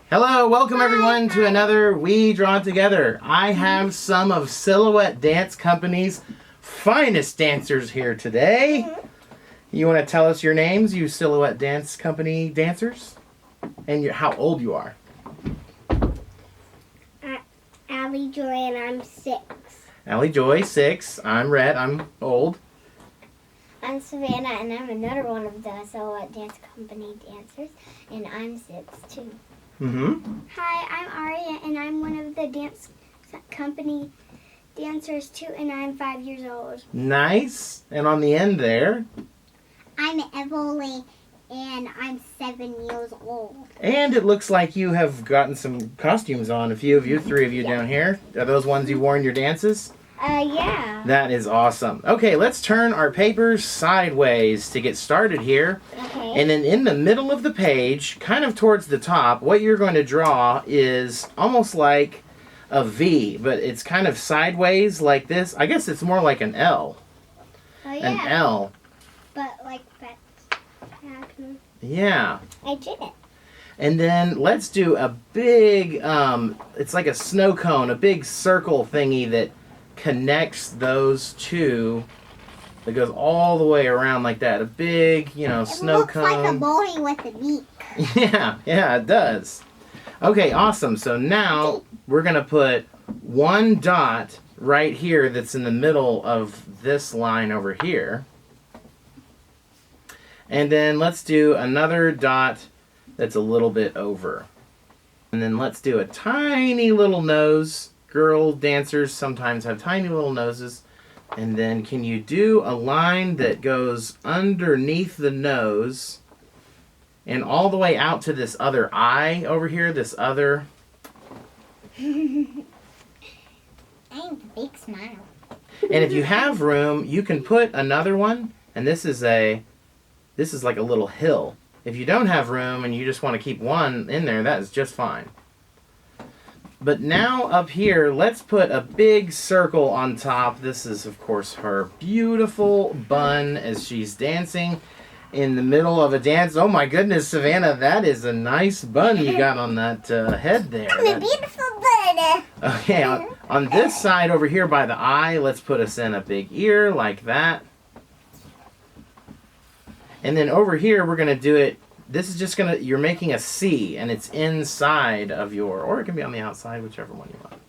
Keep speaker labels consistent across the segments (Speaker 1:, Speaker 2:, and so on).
Speaker 1: Hello, welcome everyone to another We Draw Together. I have some of Silhouette Dance Company's finest dancers here today. You want to tell us your names, you Silhouette Dance Company dancers? And how old you are?
Speaker 2: Allie Joy, and I'm 6.
Speaker 1: Allie Joy, 6. I'm Red, I'm old.
Speaker 2: I'm Savannah, and I'm another one of the Silhouette Dance Company dancers, and I'm 6 too. Hi, I'm Aria, and I'm one of the dance company dancers too, and I'm 5 years old.
Speaker 1: Nice. And on the end there?
Speaker 2: I'm Emily, and I'm 7 years old.
Speaker 1: And it looks like you have gotten some costumes on, a few of you, 3 of you down here. Are those ones you wore in your dances?
Speaker 2: Yeah.
Speaker 1: That is awesome. Okay, let's turn our papers sideways to get started here.
Speaker 2: Okay.
Speaker 1: And then in the middle of the page, kind of towards the top, what you're going to draw is almost like a V, but it's kind of sideways like this. I guess it's more like an L.
Speaker 2: Oh, yeah.
Speaker 1: An L.
Speaker 2: But like that.
Speaker 1: Yeah.
Speaker 2: I did it.
Speaker 1: And then let's do a big, it's like a snow cone, a big circle thingy that connects those two. That goes all the way around like that. A big, snow cone.
Speaker 2: It looks like a bowling with a beak.
Speaker 1: Yeah, it does. Okay, awesome. So now we're going to put one dot right here that's in the middle of this line over here. And then let's do another dot that's a little bit over. And then let's do a tiny little nose. Girl dancers sometimes have tiny little noses. And then can you do a line that goes underneath the nose and all the way out to this other eye over here, this other...
Speaker 2: I have a big smile.
Speaker 1: And if you have room, you can put another one, and this is like a little hill. If you don't have room and you just want to keep one in there, that is just fine. But now up here, let's put a big circle on top. This is, of course, her beautiful bun as she's dancing in the middle of a dance. Oh my goodness, Savannah, that is a nice bun you got on that head there.
Speaker 2: I'm a beautiful bun.
Speaker 1: Okay, on this side over here by the eye, let's put us in a big ear like that. And then over here, we're going to do it. This is just you're making a C, and it's inside of or it can be on the outside, whichever one you want.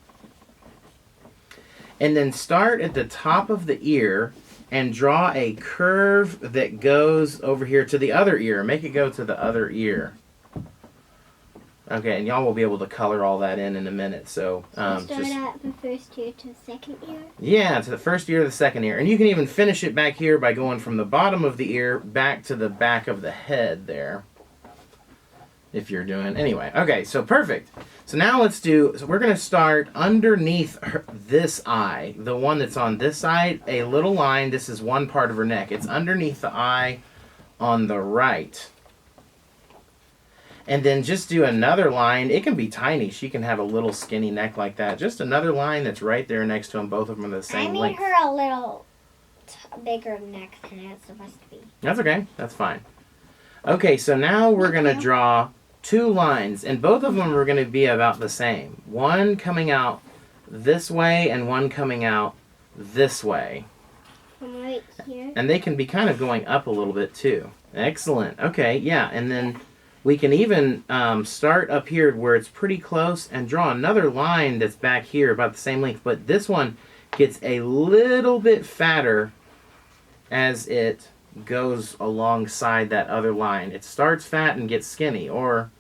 Speaker 1: And then start at the top of the ear and draw a curve that goes over here to the other ear. Make it go to the other ear. Okay, and y'all will be able to color all that in a minute. So
Speaker 2: Start at the first ear to the second ear?
Speaker 1: Yeah, to the first ear to the second ear. And you can even finish it back here by going from the bottom of the ear back to the back of the head there. If you're doing... Anyway, okay, so perfect. So now we're going to start underneath this eye, the one that's on this side, a little line. This is one part of her neck. It's underneath the eye on the right. And then just do another line. It can be tiny. She can have a little skinny neck like that. Just another line that's right there next to them. Both of them are the same length.
Speaker 2: I made her a little bigger neck than it's supposed to be.
Speaker 1: That's okay. That's fine. Okay, so now we're going to draw 2 lines. And both of them are going to be about the same. One coming out this way and one coming out this way.
Speaker 2: From right here.
Speaker 1: And they can be kind of going up a little bit too. Excellent. Okay, yeah. And then... we can even start up here where it's pretty close and draw another line that's back here about the same length. But this one gets a little bit fatter as it goes alongside that other line. It starts fat and gets skinny, or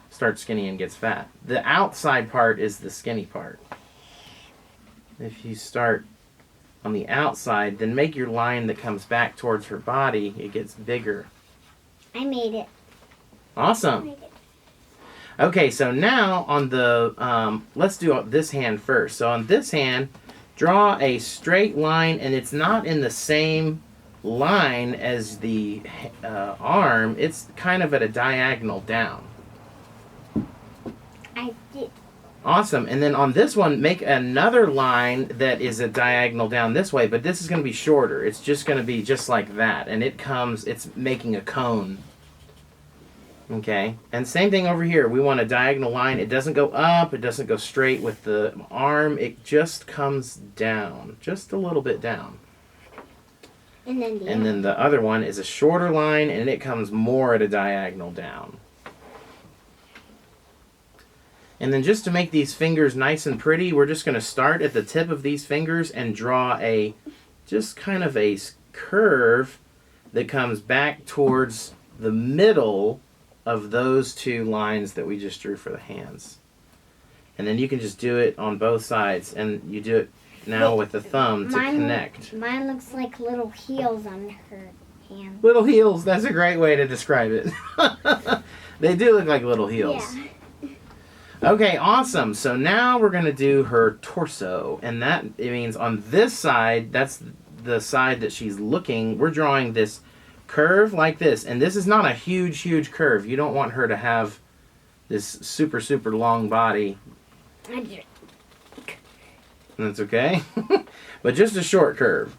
Speaker 1: starts skinny and gets fat. The outside part is the skinny part. If you start on the outside, then make your line that comes back towards her body, it gets bigger.
Speaker 2: I made it.
Speaker 1: Awesome. Okay, so now on the, let's do this hand first. So on this hand, draw a straight line, and it's not in the same line as the arm. It's kind of at a diagonal down.
Speaker 2: I did.
Speaker 1: Awesome. And then on this one, make another line that is a diagonal down this way, but this is going to be shorter. It's just going to be just like that. And it's making a cone. Okay, and same thing over here. We want a diagonal line. It doesn't go up. It doesn't go straight with the arm. It just comes down, just a little bit down.
Speaker 2: And
Speaker 1: then the other one is a shorter line, and it comes more at a diagonal down. And then just to make these fingers nice and pretty, we're just going to start at the tip of these fingers and draw just kind of a curve that comes back towards the middle of those two lines that we just drew for the hands. And then you can just do it on both sides, and you do it now with the thumb to connect.
Speaker 2: Mine looks like little heels on her hand.
Speaker 1: Little heels, that's a great way to describe it. They do look like little heels.
Speaker 2: Yeah.
Speaker 1: Okay, awesome. So now we're going to do her torso, and it means on this side, that's the side that she's looking, we're drawing this curve like this, and this is not a huge curve. You don't want her to have this super long body. That's okay. But just a short curve.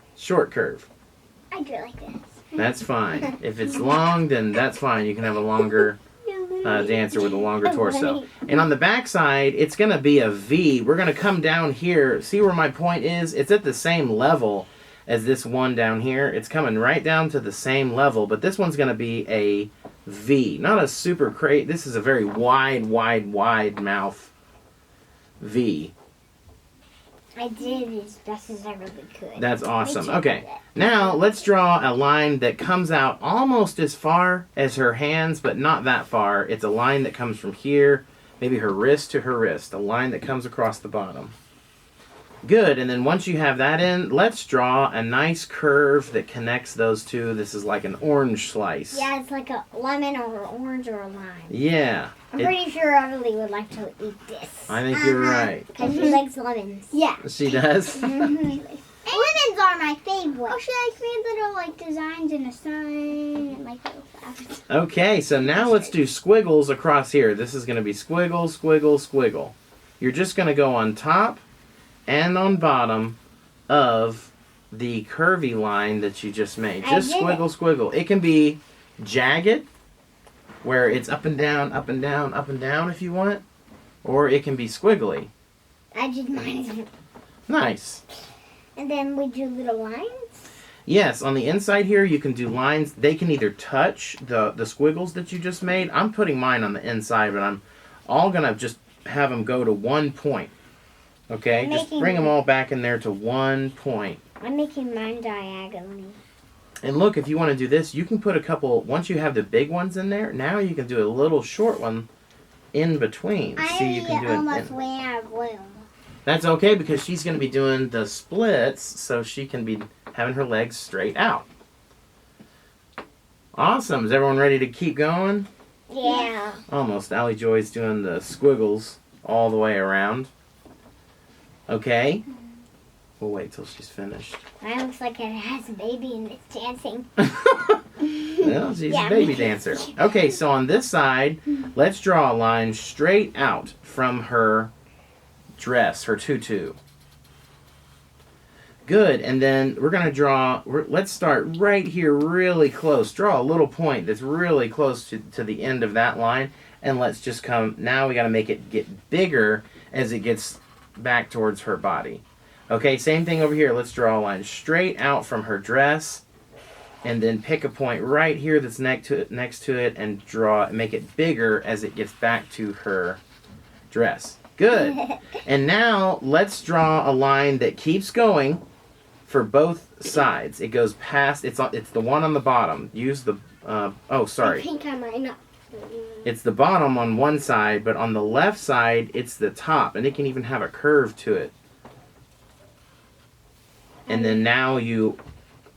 Speaker 2: I do like this.
Speaker 1: That's fine. If it's long, then that's fine. You can have a longer dancer with a longer torso. And on the back side, it's going to be a V. We're going to come down here. See where my point is? It's at the same level as this one down here. It's coming right down to the same level, but this one's going to be a V. Not a super crazy. This is a very wide mouth V.
Speaker 2: I did as best as I really could.
Speaker 1: That's awesome. Okay, now let's draw a line that comes out almost as far as her hands, but not that far. It's a line that comes from here, maybe her wrist to her wrist, a line that comes across the bottom. Good, and then once you have that in, let's draw a nice curve that connects those two. This is like an orange slice.
Speaker 2: Yeah, it's like a lemon or an orange or a lime.
Speaker 1: Yeah.
Speaker 2: I'm pretty sure Emily would like to eat this.
Speaker 1: I think you're right.
Speaker 2: Because she likes lemons. Yeah.
Speaker 1: She does?
Speaker 2: Lemons are my favorite. Oh, she likes me little like designs and a sign and like little flowers.
Speaker 1: Okay, so now let's do squiggles across here. This is going to be squiggle, squiggle, squiggle. You're just going to go on top and on bottom of the curvy line that you just made. Just squiggle, squiggle. It can be jagged, where it's up and down, up and down, up and down if you want. Or it can be squiggly.
Speaker 2: I did mine.
Speaker 1: Nice.
Speaker 2: And then we do little lines?
Speaker 1: Yes, on the inside here you can do lines. They can either touch the squiggles that you just made. I'm putting mine on the inside, but I'm all going to just have them go to one point. Okay, just bring them all back in there to one point.
Speaker 2: I'm making mine diagonally.
Speaker 1: And look, if you want to do this, you can put a couple, once you have the big ones in there, now you can do a little short one in between.
Speaker 2: See, you can do almost ran out of room.
Speaker 1: That's okay, because she's going to be doing the splits, so she can be having her legs straight out. Awesome. Is everyone ready to keep going?
Speaker 2: Yeah.
Speaker 1: Almost. Allie Joy's doing the squiggles all the way around. Okay. We'll wait till she's finished.
Speaker 2: Mine looks like it has a baby and it's dancing.
Speaker 1: Well, she's a baby dancer. Okay, so on this side, let's draw a line straight out from her dress, her tutu. Good, and then we're going to draw, let's start right here really close. Draw a little point that's really close to the end of that line, and let's just come, now we got to make it get bigger as it gets back towards her body. Okay, same thing over here. Let's draw a line straight out from her dress, and then pick a point right here that's next to it, and make it bigger as it gets back to her dress. Good. And now let's draw a line that keeps going for both sides. It goes past. It's the one on the bottom. Use the. Oh, sorry.
Speaker 2: I think I might not.
Speaker 1: It's the bottom on one side, but on the left side, it's the top, and it can even have a curve to it. And then now you,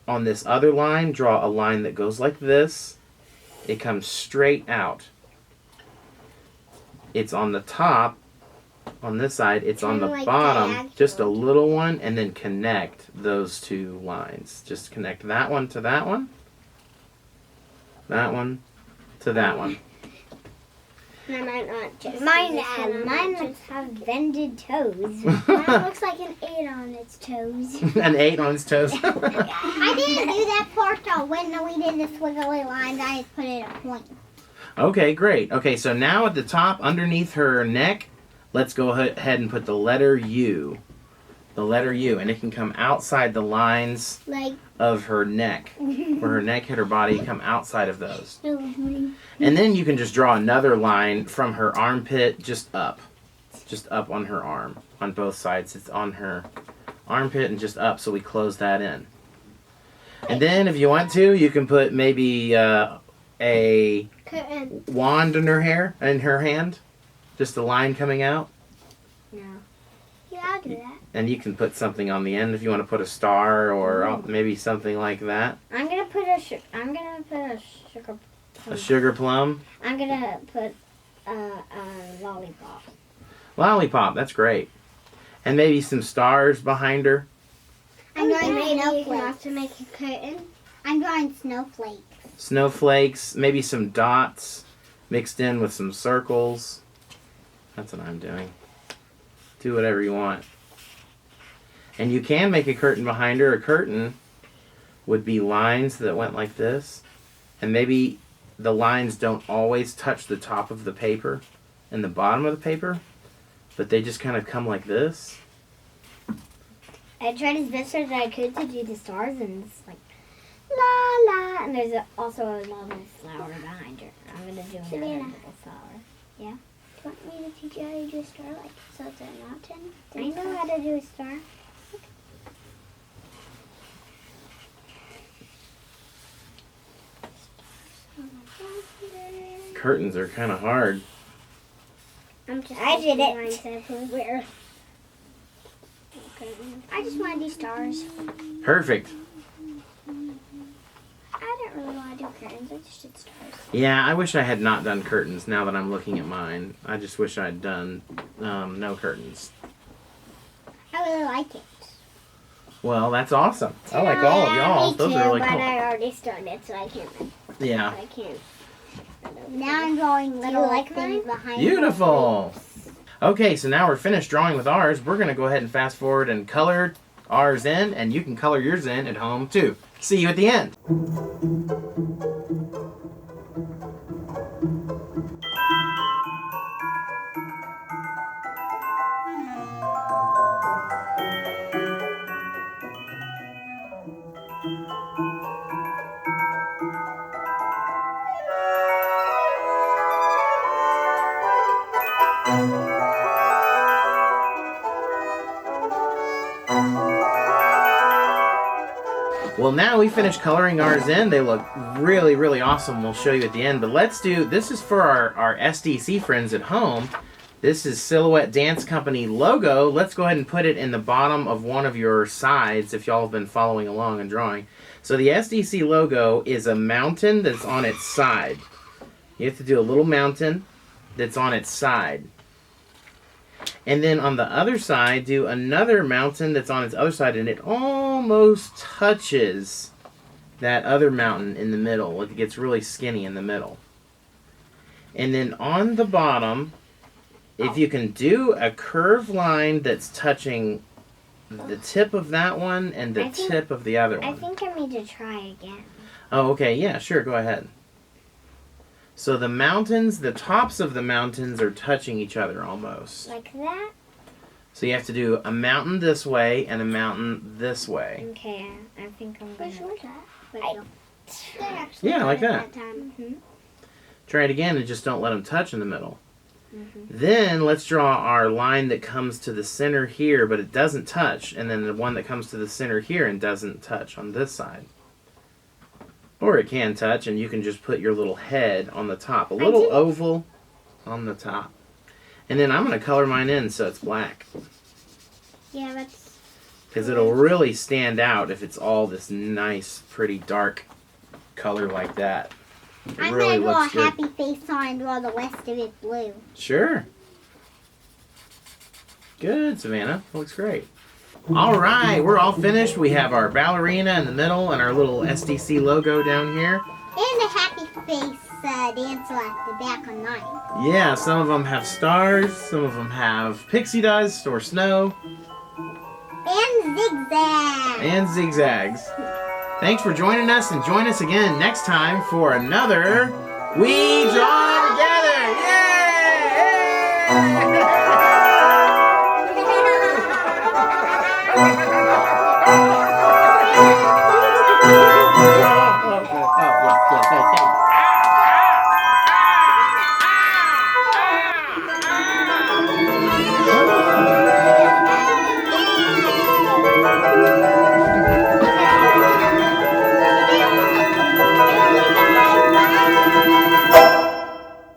Speaker 1: on this other line, draw a line that goes like this. It comes straight out. It's on the top. On this side, it's on the bottom.
Speaker 2: diagonal.
Speaker 1: Just a little one, and then connect those two lines. Just connect that one to that one. That one to that one.
Speaker 2: I might not just mine looks have bended toes. Mine looks like an 8 on its toes.
Speaker 1: An 8 on its toes.
Speaker 2: I didn't do that part though. When we did the squiggly lines, I just put it a point.
Speaker 1: Okay, great. Okay, so now at the top, underneath her neck, let's go ahead and put the letter U. The letter U, and it can come outside the lines
Speaker 2: Like
Speaker 1: of her neck. Where her neck hit her body, come outside of those.
Speaker 2: and
Speaker 1: And then you can just draw another line from her armpit just up. Just up on her arm. On both sides. It's on her armpit and just up, so we close that in. And then if you want to, you can put maybe a
Speaker 2: curtain.
Speaker 1: wand in her hand. Just a line coming out.
Speaker 2: No. Yeah, I'll do that.
Speaker 1: And you can put something on the end if you want to put a star or maybe something like that.
Speaker 2: I'm gonna put a sugar.
Speaker 1: A sugar plum.
Speaker 2: I'm gonna put a lollipop.
Speaker 1: Lollipop, that's great. And maybe some stars behind her.
Speaker 2: I'm drawing snowflakes to make a curtain. I'm drawing snowflakes.
Speaker 1: Snowflakes, maybe some dots mixed in with some circles. That's what I'm doing. Do whatever you want. And you can make a curtain behind her. A curtain would be lines that went like this. And maybe the lines don't always touch the top of the paper and the bottom of the paper, but they just kind of come like this.
Speaker 2: I tried as best as I could to do the stars, and it's like la la. And there's also a lovely flower behind her. I'm gonna do another little flower. Yeah. Do you want me to teach you how to do a star, like so it's a mountain? I know how to do a star.
Speaker 1: Curtains are kind of hard.
Speaker 2: I did it. Where? I just want to do stars.
Speaker 1: Perfect.
Speaker 2: I don't really want to do curtains. I just did stars.
Speaker 1: Yeah, I wish I had not done curtains now that I'm looking at mine. I just wish I'd done no curtains.
Speaker 2: I really like it.
Speaker 1: Well, that's awesome. I like all of y'all. Those are really
Speaker 2: but
Speaker 1: cool.
Speaker 2: I already started, so I can't.
Speaker 1: Yeah.
Speaker 2: I can't. Now I'm drawing little things behind.
Speaker 1: Beautiful. Okay, so now we're finished drawing with ours. We're going to go ahead and fast forward and color ours in, and you can color yours in at home too. See you at the end. Well, now we finished coloring ours in. They look really, really awesome. We'll show you at the end. But let's do, this is for our SDC friends at home. This is Silhouette Dance Company logo. Let's go ahead and put it in the bottom of one of your sides if y'all have been following along and drawing. So the SDC logo is a mountain that's on its side. You have to do a little mountain that's on its side. And then on the other side, do another mountain that's on its other side, and it almost touches that other mountain in the middle. It gets really skinny in the middle. And then on the bottom, if you can do a curved line that's touching the tip of that one and the tip of the other one.
Speaker 2: I think I need to try again.
Speaker 1: Oh, okay. Yeah, sure. Go ahead. So the mountains, the tops of the mountains are touching each other almost.
Speaker 2: Like that?
Speaker 1: So you have to do a mountain this way and a mountain this way.
Speaker 2: Okay, I think I'm going to. Which one's that?
Speaker 1: Yeah, like that.
Speaker 2: Mm-hmm.
Speaker 1: Try it again and just don't let them touch in the middle. Mm-hmm. Then let's draw our line that comes to the center here, but it doesn't touch. And then the one that comes to the center here and doesn't touch on this side. Or it can touch, and you can just put your little head on the top. A little oval on the top. And then I'm going to color mine in so it's black.
Speaker 2: Yeah, that's...
Speaker 1: Because it'll really stand out if it's all this nice, pretty dark color like that.
Speaker 2: I'm going to draw a happy face on and draw the rest of it blue.
Speaker 1: Sure. Good, Savannah. Looks great. All right, we're all finished. We have our ballerina in the middle and our little SDC logo down here.
Speaker 2: And a happy face dancer at the back on mine.
Speaker 1: Yeah, some of them have stars, some of them have pixie dust or snow.
Speaker 2: And zigzags.
Speaker 1: And zigzags. Thanks for joining us, and join us again next time for another We join